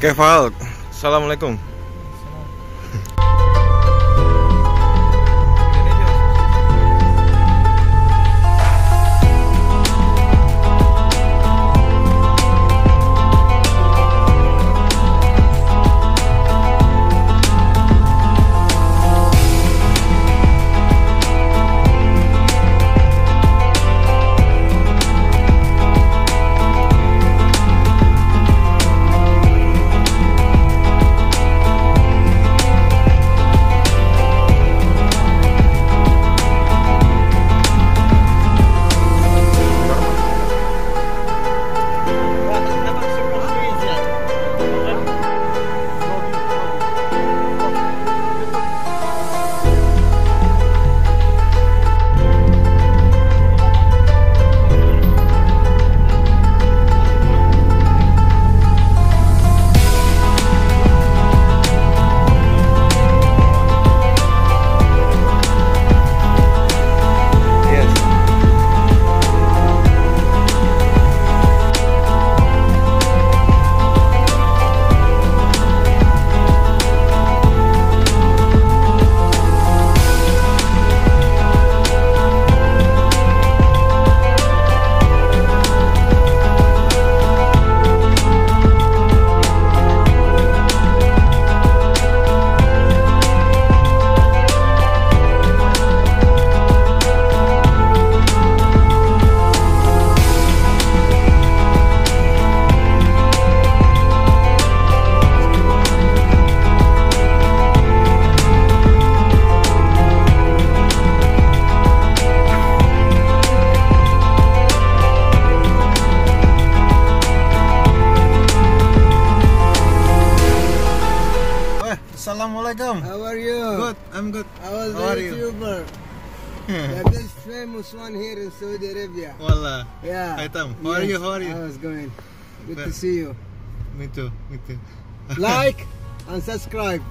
Oke, Val. Assalamualaikum. Assalamualaikum. How are you? Good, I'm good. I was How a are you? YouTuber. The most famous one here in Saudi Arabia. Wallah. Yeah. Hi Tam. How are you? How are you? I was going. Good to Well- see you. Me too. Me too. Like and subscribe.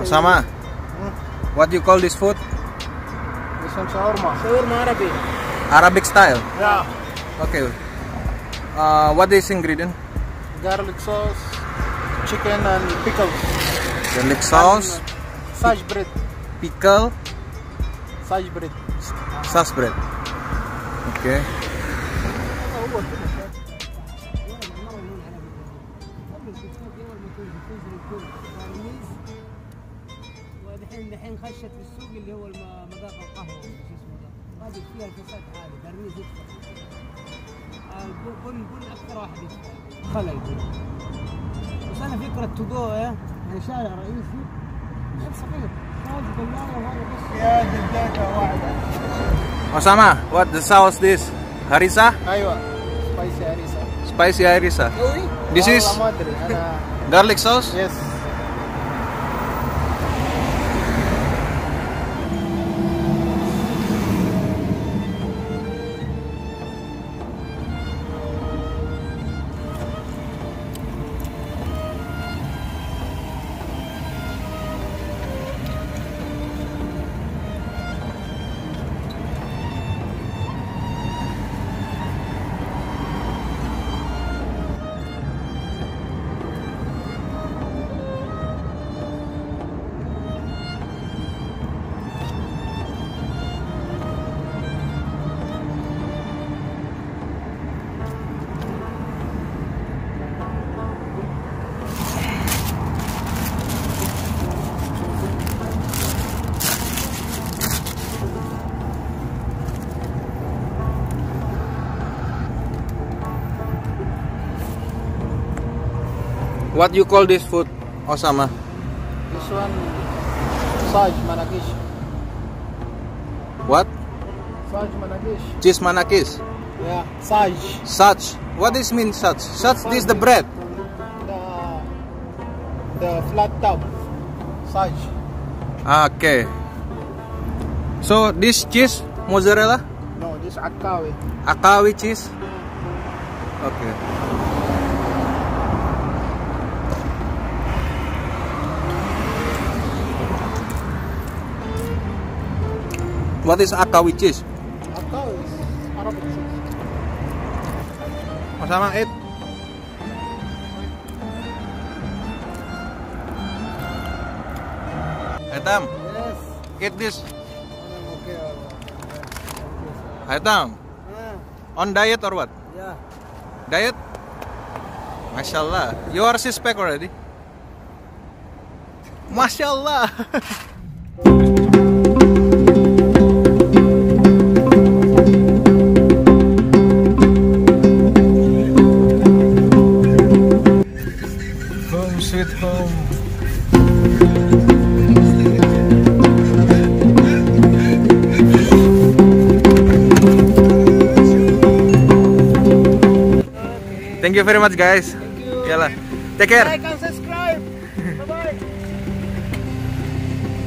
Osama, what you call this food? This one shawarma. Shawarma Arabic. Arabic style. Yeah. Okay. What is ingredient? Garlic sauce, chicken and pickles. Garlic sauce, Sage bread. pickle, Sage bread. sauce bread. Okay. دحين خشت في السوق اللي هو مذاق القهوه شو اسمه ده هذه فيها الفساد عالي برميز يدفع بن اكثر واحد يدفع خلل بس انا فكره تجو يعني شارع رئيسي غير صغير هذه بلايه وهذا بس يا جدتها واحده. Osama, what the sauce this? Harissa? ايوه سبايسي هريسه. Spicy harissa. This is والله ما ادري انا. garlic sauce? يس. What you call this food, Osama? This one Sage Manakish. What? Sage Manakish. Cheese manakis. Yeah, Sage. Such. What this mean such? Such this the bread. The flat top. Sage. Okay. So this cheese mozzarella, No, this Akawi. akawi cheese. Okay. What is akawi cheese? Akawi is Arabic cheese. Osama eat. Aitam, Yes. eat this. Okay. Aitam, on diet or what? Yeah. Diet? Mashallah. You are six pack already? Mashallah. Home sweet home. Thank you very much guys. Yalah. Take care. Like and